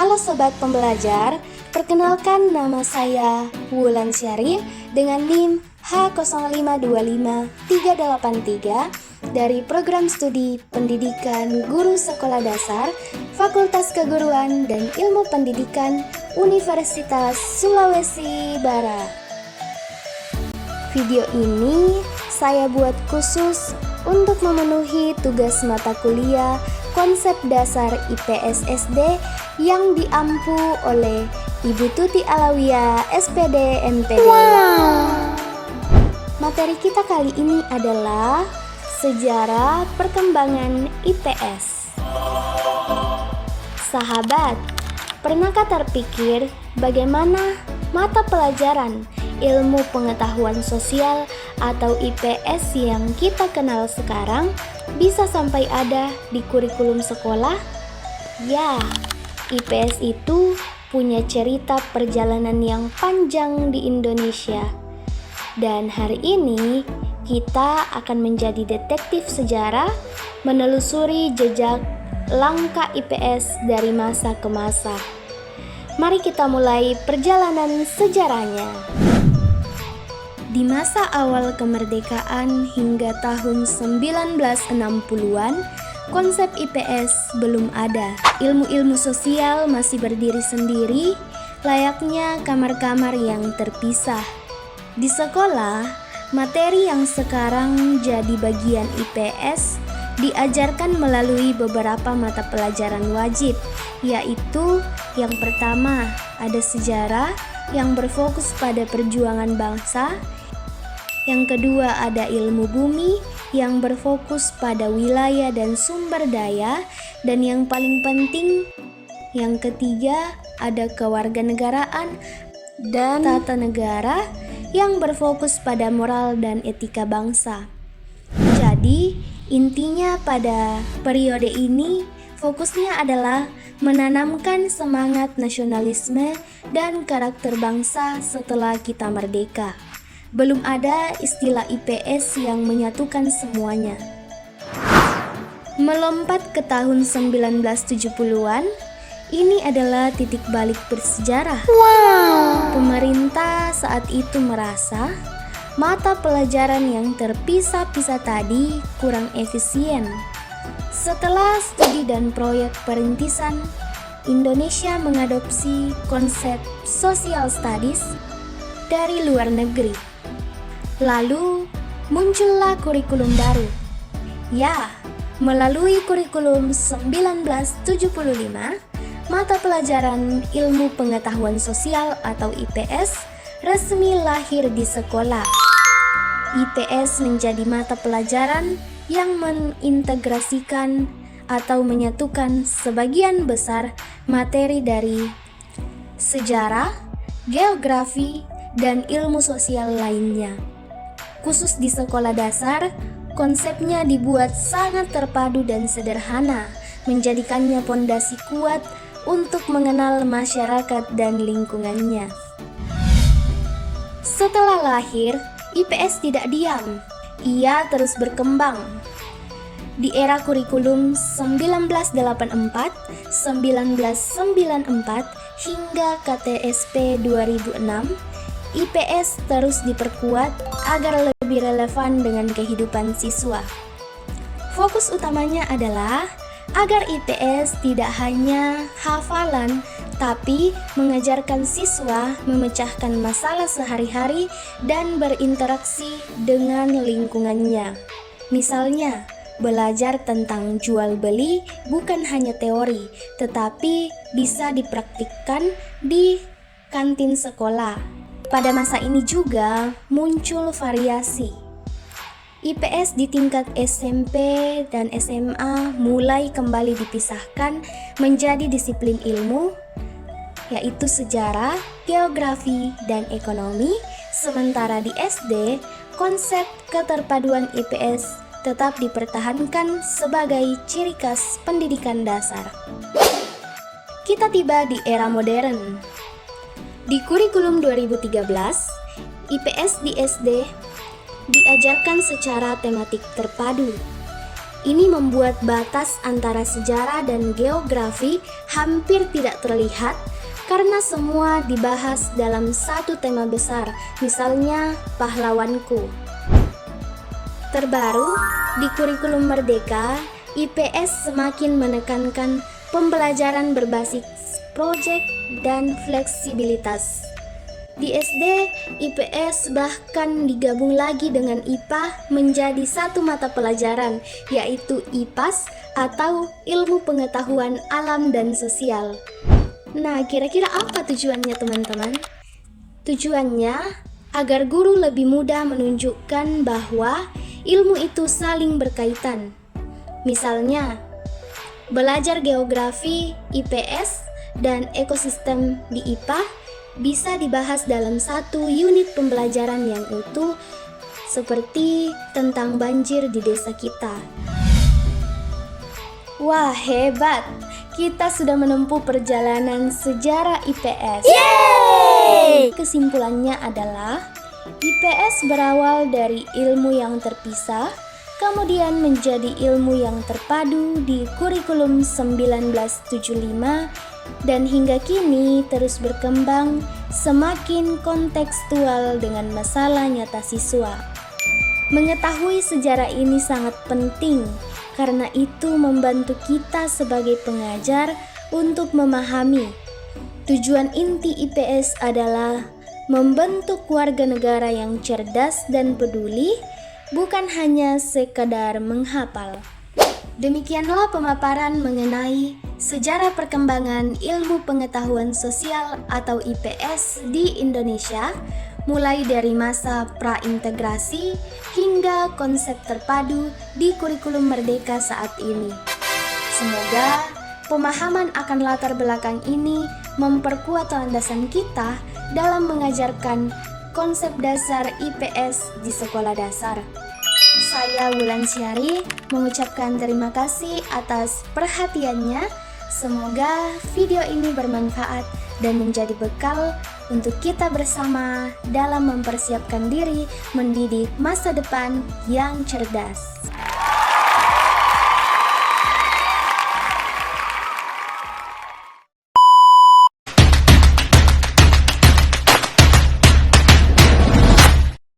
Halo Sobat Pembelajar, perkenalkan nama saya Wulan Syari dengan NIM H0525383 dari Program Studi Pendidikan Guru Sekolah Dasar Fakultas Keguruan dan Ilmu Pendidikan Universitas Sulawesi Barat. Video ini saya buat khusus untuk memenuhi tugas mata kuliah konsep dasar IPS SD yang diampu oleh Ibu Tuti Alawiyah SPD MPD. Materi kita kali ini adalah sejarah perkembangan IPS. Sahabat, pernahkah terpikir bagaimana mata pelajaran ilmu pengetahuan sosial atau IPS yang kita kenal sekarang bisa sampai ada di kurikulum sekolah? Ya, IPS itu punya cerita perjalanan yang panjang di Indonesia. Dan hari ini kita akan menjadi detektif sejarah menelusuri jejak langkah IPS dari masa ke masa. Mari kita mulai perjalanan sejarahnya. Di masa awal kemerdekaan hingga tahun 1960-an, konsep IPS belum ada. Ilmu-ilmu sosial masih berdiri sendiri, layaknya kamar-kamar yang terpisah. Di sekolah, materi yang sekarang jadi bagian IPS diajarkan melalui beberapa mata pelajaran wajib, yaitu yang pertama ada sejarah yang berfokus pada perjuangan bangsa. Yang kedua ada ilmu bumi yang berfokus pada wilayah dan sumber daya, dan yang paling penting yang ketiga ada kewarganegaraan dan tata negara yang berfokus pada moral dan etika bangsa. Jadi intinya pada periode ini fokusnya adalah menanamkan semangat nasionalisme dan karakter bangsa setelah kita merdeka. Belum ada istilah IPS yang menyatukan semuanya. Melompat ke tahun 1970-an, ini adalah titik balik bersejarah. Pemerintah saat itu merasa mata pelajaran yang terpisah-pisah tadi kurang efisien. Setelah studi dan proyek perintisan, Indonesia mengadopsi konsep social studies dari luar negeri. Lalu muncullah kurikulum baru. Ya, melalui kurikulum 1975, mata pelajaran ilmu pengetahuan sosial atau IPS resmi lahir di sekolah. IPS menjadi mata pelajaran yang mengintegrasikan atau menyatukan sebagian besar materi dari sejarah, geografi, dan ilmu sosial lainnya. Khusus di sekolah dasar, konsepnya dibuat sangat terpadu dan sederhana, menjadikannya pondasi kuat untuk mengenal masyarakat dan lingkungannya. Setelah lahir, IPS tidak diam, ia terus berkembang. Di era kurikulum 1984, 1994 hingga KTSP 2006, IPS terus diperkuat agar lebih relevan dengan kehidupan siswa. Fokus utamanya adalah agar IPS tidak hanya hafalan, tapi mengajarkan siswa memecahkan masalah sehari-hari dan berinteraksi dengan lingkungannya. Misalnya, belajar tentang jual beli bukan hanya teori, tetapi bisa dipraktikkan di kantin sekolah. Pada masa ini juga muncul variasi. IPS di tingkat SMP dan SMA mulai kembali dipisahkan menjadi disiplin ilmu, yaitu sejarah, geografi, dan ekonomi. Sementara di SD, konsep keterpaduan IPS tetap dipertahankan sebagai ciri khas pendidikan dasar. Kita tiba di era modern. Di kurikulum 2013, IPS di SD diajarkan secara tematik terpadu. Ini membuat batas antara sejarah dan geografi hampir tidak terlihat karena semua dibahas dalam satu tema besar, misalnya pahlawanku. Terbaru, di kurikulum Merdeka, IPS semakin menekankan pembelajaran berbasis proyek dan fleksibilitas. Di SD, IPS bahkan digabung lagi dengan IPA menjadi satu mata pelajaran, yaitu IPAS atau Ilmu Pengetahuan Alam dan Sosial. Nah, kira-kira apa tujuannya teman-teman? Tujuannya agar guru lebih mudah menunjukkan bahwa ilmu itu saling berkaitan. Misalnya, belajar geografi IPS dan ekosistem di IPA bisa dibahas dalam satu unit pembelajaran yang utuh, seperti tentang banjir di desa kita. Wah, hebat! Kita sudah menempuh perjalanan sejarah IPS. Yeay! Kesimpulannya adalah IPS berawal dari ilmu yang terpisah, kemudian menjadi ilmu yang terpadu di kurikulum 1975 dan hingga kini terus berkembang semakin kontekstual dengan masalah nyata siswa. Mengetahui sejarah ini sangat penting karena itu membantu kita sebagai pengajar untuk memahami. Tujuan inti IPS adalah membentuk warga negara yang cerdas dan peduli, bukan hanya sekadar menghafal. Demikianlah pemaparan mengenai sejarah perkembangan ilmu pengetahuan sosial atau IPS di Indonesia, mulai dari masa praintegrasi hingga konsep terpadu di kurikulum Merdeka saat ini. Semoga pemahaman akan latar belakang ini memperkuat landasan kita dalam mengajarkan konsep dasar IPS di sekolah dasar. Saya Wulan Syari mengucapkan terima kasih atas perhatiannya. Semoga video ini bermanfaat dan menjadi bekal untuk kita bersama dalam mempersiapkan diri mendidik masa depan yang cerdas.